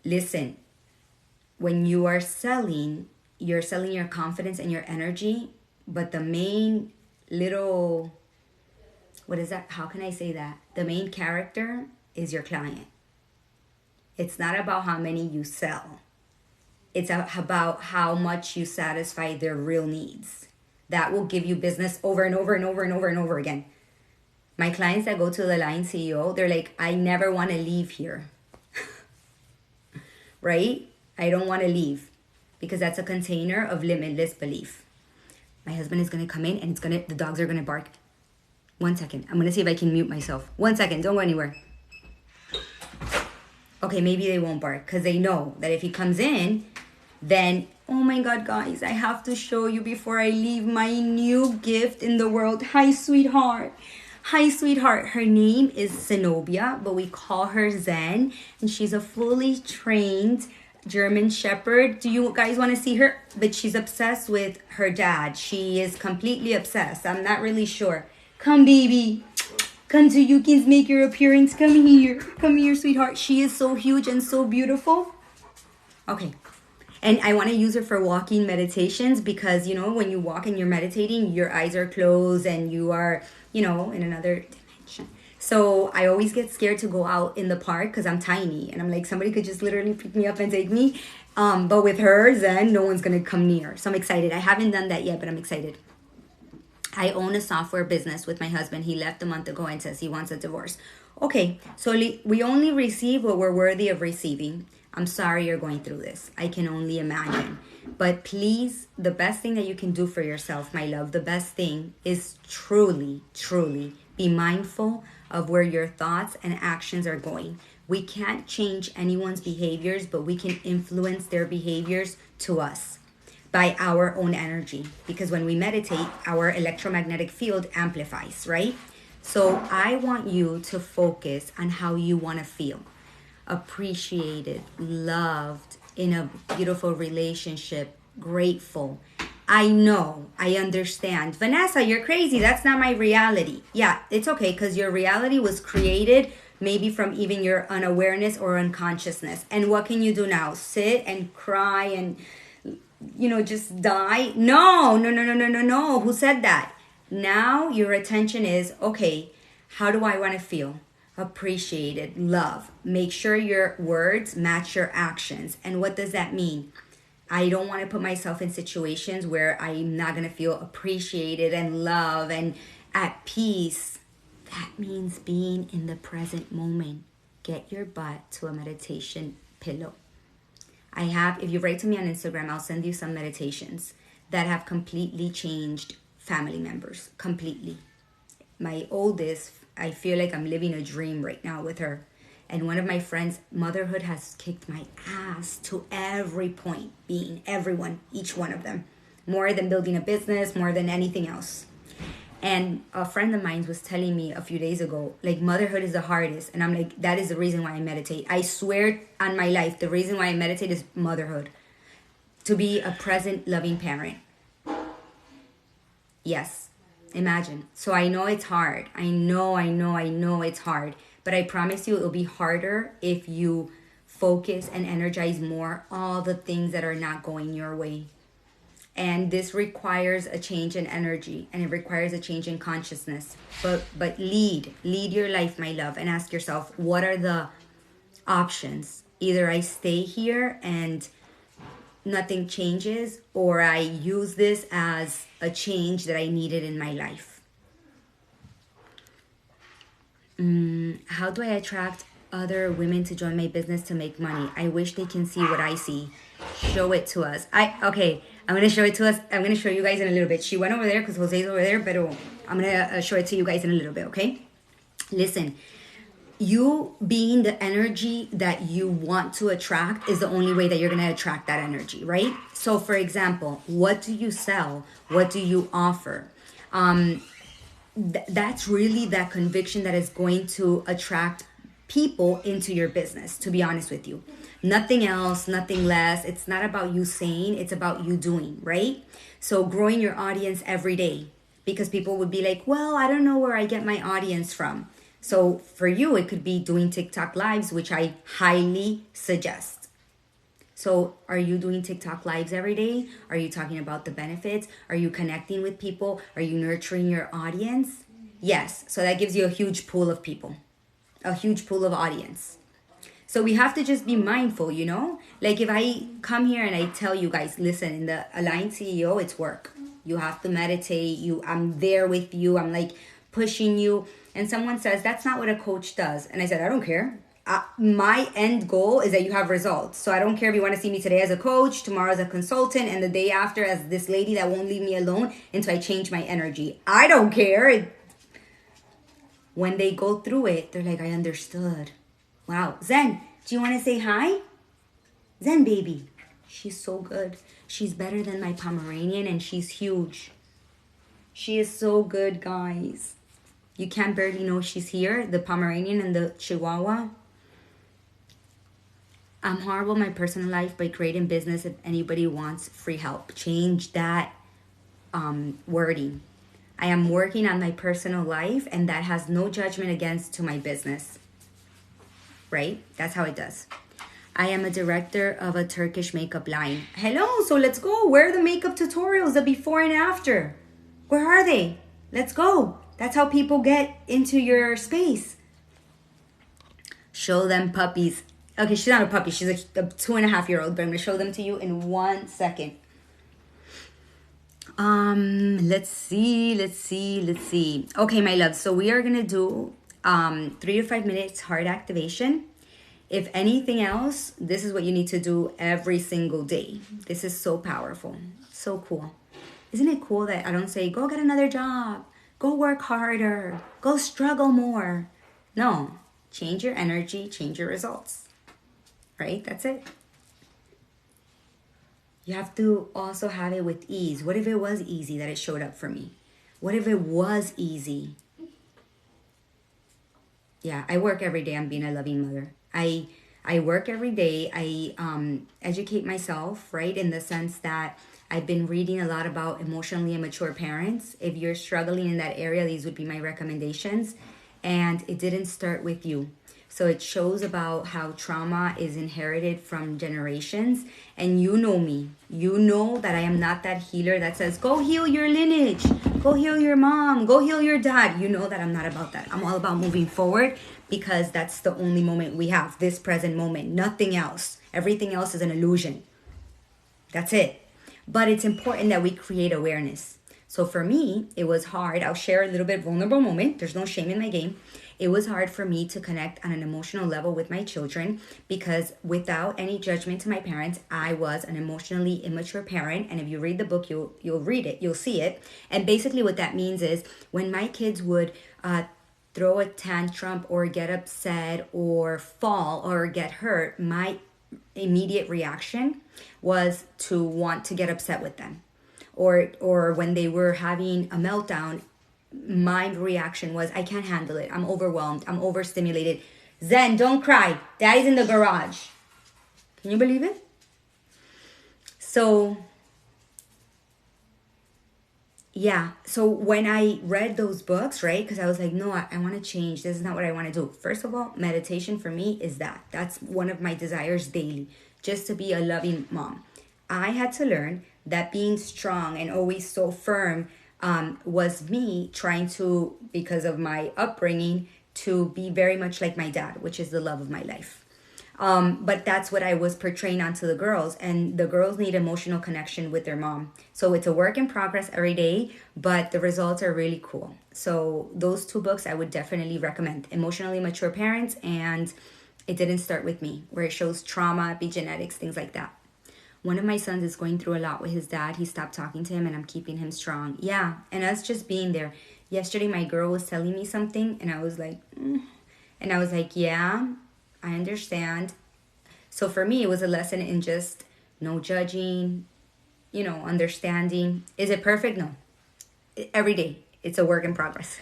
Listen, when you are selling, you're selling your confidence and your energy, but the main little, what is that? How can I say that? The main character is your client. It's not about how many you sell. It's about how much you satisfy their real needs. That will give you business over and over and over and over and over again. My clients that go to the Line CEO, they're like, I never want to leave here. Right? I don't want to leave, because that's a container of limitless belief. My husband is going to come in and the dogs are going to bark. 1 second. I'm going to see if I can mute myself. 1 second. Don't go anywhere. Okay, maybe they won't bark because they know that if he comes in, then, oh my God, guys, I have to show you before I leave my new gift in the world. Hi, sweetheart. Hi, sweetheart. Her name is Zenobia, but we call her Zen, and she's a fully trained German Shepherd. Do you guys want to see her? But she's obsessed with her dad. She is completely obsessed. I'm not really sure. Come, baby. Come to Yukins, make your appearance. Come here. Come here, sweetheart. She is so huge and so beautiful. Okay. And I want to use her for walking meditations, because, you know, when you walk and you're meditating, your eyes are closed and you are, you know, in another dimension. So I always get scared to go out in the park because I'm tiny. And I'm like, somebody could just literally pick me up and take me. But with her, Zen, no one's going to come near. So I'm excited. I haven't done that yet, but I'm excited. I own a software business with my husband. He left a month ago and says he wants a divorce. Okay, so we only receive what we're worthy of receiving. I'm sorry you're going through this. I can only imagine. But please, the best thing that you can do for yourself, my love, the best thing is truly, truly be mindful of where your thoughts and actions are going. We can't change anyone's behaviors, but we can influence their behaviors to us by our own energy. Because when we meditate, our electromagnetic field amplifies, right? So I want you to focus on how you want to feel. Appreciated, loved, in a beautiful relationship, grateful. I know, I understand. Vanessa, you're crazy. That's not my reality. Yeah, it's okay, because your reality was created maybe from even your unawareness or unconsciousness. And what can you do now? Sit and cry and, you know, just die? No. Who said that? Now your attention is, okay, how do I want to feel? Appreciated, love. Make sure your words match your actions. And what does that mean? I don't want to put myself in situations where I'm not going to feel appreciated and love and at peace. That means being in the present moment. Get your butt to a meditation pillow. If you write to me on Instagram, I'll send you some meditations that have completely changed family members. Completely. My oldest, I feel like I'm living a dream right now with her. And one of my friends, motherhood has kicked my ass to every point, being everyone, each one of them. More than building a business, more than anything else. And a friend of mine was telling me a few days ago, like, motherhood is the hardest. And I'm like, that is the reason why I meditate. I swear on my life, the reason why I meditate is motherhood. To be a present, loving parent. Yes. Imagine. So I know it's hard. I know it's hard. But I promise you it'll be harder if you focus and energize more all the things that are not going your way. And this requires a change in energy, and it requires a change in consciousness. But lead your life, my love, and ask yourself, what are the options? Either I stay here and nothing changes, or I use this as a change that I needed in my life. How do I attract other women to join my business to make money? I wish they can see what I see. Show it to us. I'm gonna show it to us. I'm gonna show you guys in a little bit. She went over there because Jose's over there, but I'm gonna show it to you guys in a little bit, okay? Listen, you being the energy that you want to attract is the only way that you're going to attract that energy, right? So for example, what do you sell? What do you offer? That's really that conviction that is going to attract people into your business, to be honest with you. Nothing else, nothing less. It's not about you saying, it's about you doing, right? So growing your audience every day, because people would be like, well, I don't know where I get my audience from. So for you, it could be doing TikTok lives, which I highly suggest. So are you doing TikTok lives every day? Are you talking about the benefits? Are you connecting with people? Are you nurturing your audience? Yes. So that gives you a huge pool of people, a huge pool of audience. So we have to just be mindful, you know? Like if I come here and I tell you guys, listen, in the Aligned CEO, it's work. You have to meditate. I'm there with you. I'm like pushing you. And someone says, that's not what a coach does. And I said, I don't care. My end goal is that you have results. So I don't care if you want to see me today as a coach, tomorrow as a consultant, and the day after as this lady that won't leave me alone until I change my energy. I don't care. When they go through it, they're like, I understood. Wow. Zen, do you want to say hi? Zen baby. She's so good. She's better than my Pomeranian and she's huge. She is so good, guys. You can't barely know she's here. The Pomeranian and the Chihuahua. I'm horrible in my personal life, but great in business if anybody wants free help. Change that wording. I am working on my personal life and that has no judgment against to my business. Right? That's how it does. I am a director of a Turkish makeup line. Hello, so let's go. Where are the makeup tutorials, the before and after? Where are they? Let's go. That's how people get into your space. Show them puppies. Okay, she's not a puppy. She's a 2.5-year-old, but I'm going to show them to you in 1 second. Let's see. Okay, my love. So we are going to do 3 to 5 minutes heart activation. If anything else, this is what you need to do every single day. This is so powerful. So cool. Isn't it cool that I don't say, go get another job, go work harder, go struggle more? No, change your energy, change your results, right? That's it. You have to also have it with ease. What if it was easy that it showed up for me? What if it was easy? Yeah, I work every day on being a loving mother. I work every day. I educate myself, right? In the sense that I've been reading a lot about emotionally immature parents. If you're struggling in that area, these would be my recommendations. And it didn't start with you. So it shows about how trauma is inherited from generations. And you know me. You know that I am not that healer that says, go heal your lineage. Go heal your mom. Go heal your dad. You know that I'm not about that. I'm all about moving forward because that's the only moment we have. This present moment. Nothing else. Everything else is an illusion. That's it. But it's important that we create awareness. So for me, it was hard. I'll share a little bit vulnerable moment. There's no shame in my game. It was hard for me to connect on an emotional level with my children because without any judgment to my parents, I was an emotionally immature parent. And if you read the book, you'll read it, you'll see it. And basically what that means is when my kids would throw a tantrum or get upset or fall or get hurt, my immediate reaction was to want to get upset with them. Or when they were having a meltdown, my reaction was, I can't handle it. I'm overwhelmed. I'm overstimulated. Zen, don't cry. Daddy's in the garage. Can you believe it? So, yeah. So when I read those books, right? Because I was like, no, I want to change. This is not what I want to do. First of all, meditation for me is that. That's one of my desires daily. Just to be a loving mom. I had to learn That being strong and always so firm was me trying to, because of my upbringing, to be very much like my dad, which is the love of my life. But that's what I was portraying onto the girls, and the girls need emotional connection with their mom. So it's a work in progress every day, but the results are really cool. So those two books I would definitely recommend: Emotionally Mature Parents and It Didn't Start With Me, where it shows trauma, epigenetics, things like that. One of my sons is going through a lot with his dad. He stopped talking to him, and I'm keeping him strong. Yeah, and us just being there. Yesterday, my girl was telling me something, and I was like, and I was like, yeah, I understand. So for me, it was a lesson in just no judging, understanding. Is it perfect? No. Every day, it's a work in progress.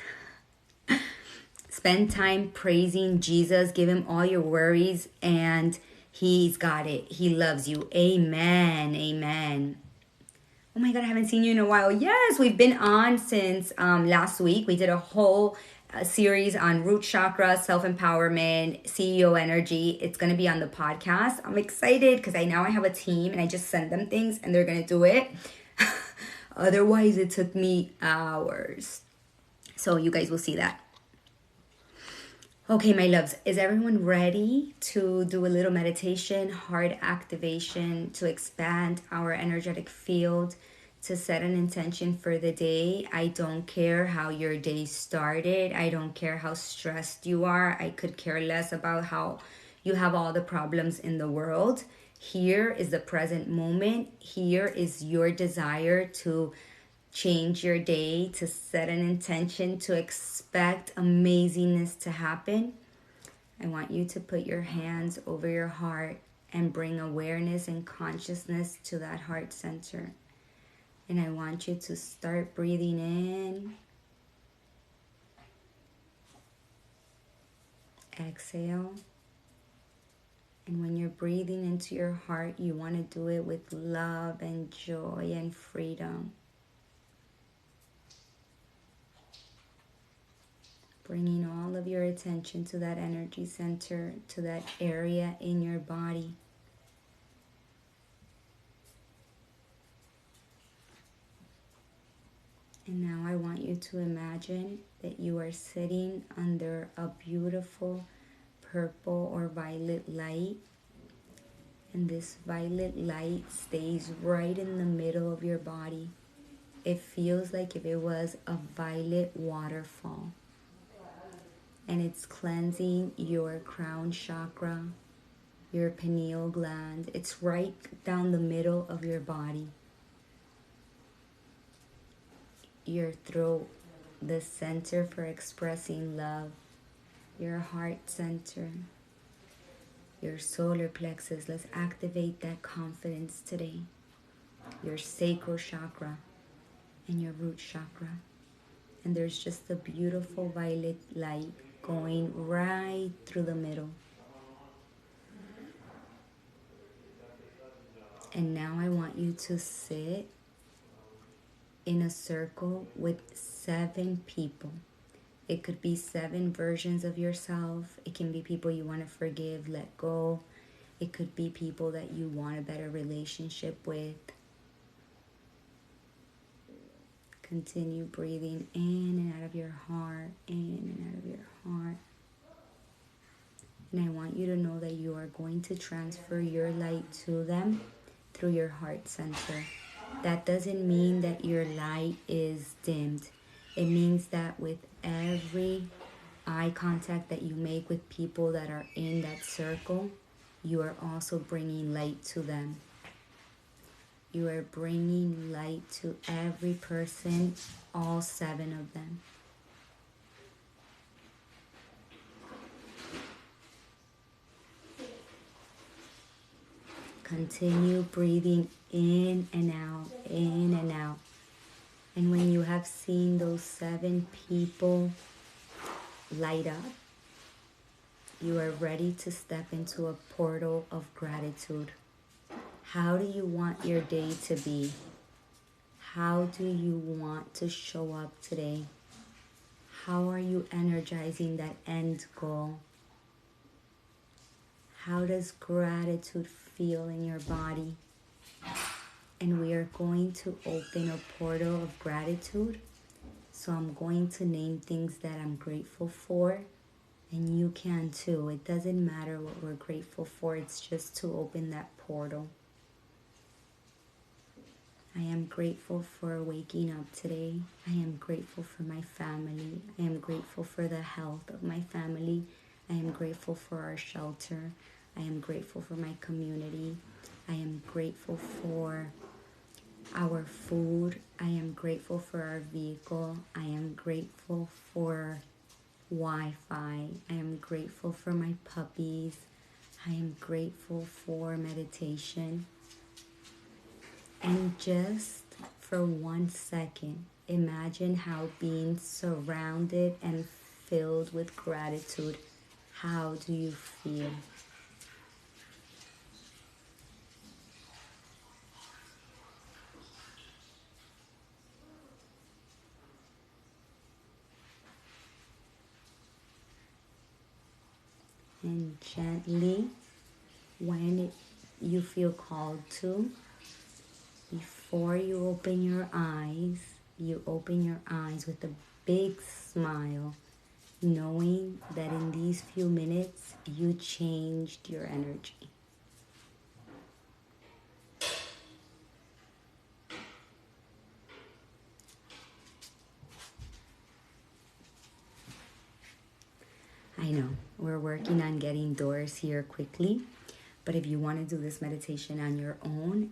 Spend time praising Jesus. Give him all your worries, and he's got it. He loves you. Amen. Amen. Oh my God, I haven't seen you in a while. Yes, we've been on since last week. We did a whole series on root chakra, self-empowerment, CEO energy. It's going to be on the podcast. I'm excited because I have a team and I just send them things and they're going to do it. Otherwise, it took me hours. So you guys will see that. Okay, my loves, is everyone ready to do a little meditation, heart activation, to expand our energetic field, to set an intention for the day? I don't care how your day started. I don't care how stressed you are. I could care less about how you have all the problems in the world. Here is the present moment. Here is your desire to change your day, to set an intention, to expect amazingness to happen. I want you to put your hands over your heart and bring awareness and consciousness to that heart center. And I want you to start breathing in. Exhale. And when you're breathing into your heart, you want to do it with love and joy and freedom. Bringing all of your attention to that energy center, to that area in your body. And now I want you to imagine that you are sitting under a beautiful purple or violet light. And this violet light stays right in the middle of your body. It feels like if it was a violet waterfall. And it's cleansing your crown chakra, your pineal gland. It's right down the middle of your body. Your throat, the center for expressing love. Your heart center, your solar plexus. Let's activate that confidence today. Your sacral chakra and your root chakra. And there's just a beautiful violet light going right through the middle. And now I want you to sit in a circle with 7 people. It could be 7 versions of yourself. It can be people you want to forgive, let go. It could be people that you want a better relationship with. Continue breathing in and out of your heart, in and out of your heart. And I want you to know that you are going to transfer your light to them through your heart center. That doesn't mean that your light is dimmed. It means that with every eye contact that you make with people that are in that circle, you are also bringing light to them. You are bringing light to every person, all 7 of them. Continue breathing in and out, in and out. And when you have seen those 7 people light up, you are ready to step into a portal of gratitude. How do you want your day to be? How do you want to show up today? How are you energizing that end goal? How does gratitude feel in your body? and we are going to open a portal of gratitude. So I'm going to name things that I'm grateful for, and you can too. It doesn't matter what we're grateful for, it's just to open that portal. I am grateful for waking up today. I am grateful for my family. I am grateful for the health of my family. I am grateful for our shelter. I am grateful for my community. I am grateful for our food. I am grateful for our vehicle. I am grateful for Wi-Fi. I am grateful for my puppies. I am grateful for meditation. And just for 1 second, imagine how being surrounded and filled with gratitude, how do you feel? And gently, when you feel called to, before you open your eyes, you open your eyes with a big smile, knowing that in these few minutes, you changed your energy. I know, we're working on getting doors here quickly. But if you want to do this meditation on your own,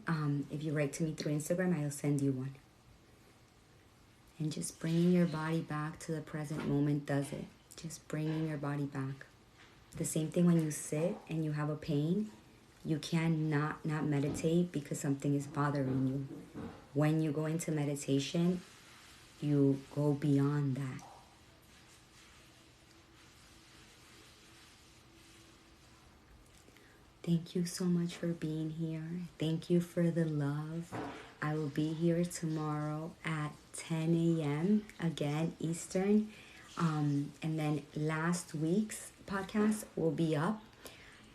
if you write to me through Instagram, I'll send you one. And just bringing your body back to the present moment does it. Just bringing your body back. The same thing when you sit and you have a pain, you cannot not meditate because something is bothering you. When you go into meditation, you go beyond that. Thank you so much for being here. Thank you for the love. I will be here tomorrow at 10 a.m. again, Eastern. And then last week's podcast will be up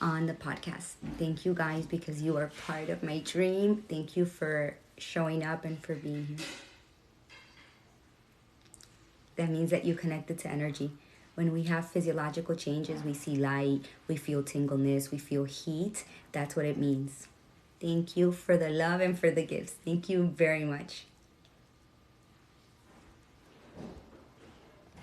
on the podcast. Thank you guys because you are part of my dream. Thank you for showing up and for being here. That means that you connected to energy. When we have physiological changes, we see light, we feel tingleness, we feel heat. That's what it means. Thank you for the love and for the gifts. Thank you very much.